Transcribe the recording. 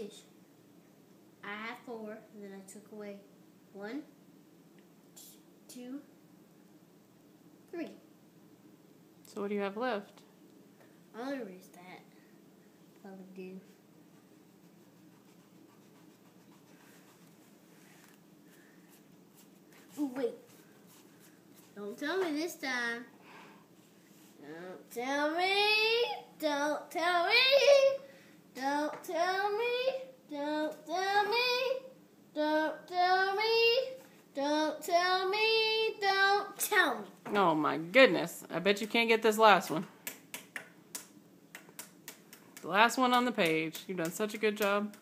finish. I had 4, and then I took away 1, 2, 3. So what do you have left? I'll erase that. Probably do. Oh, wait. Don't tell me this time. Don't tell me. Don't tell me. Don't tell me. Don't tell me. Don't tell me. Don't tell me. Don't tell me. Oh my goodness. I bet you can't get this last one. The last one on the page. You've done such a good job.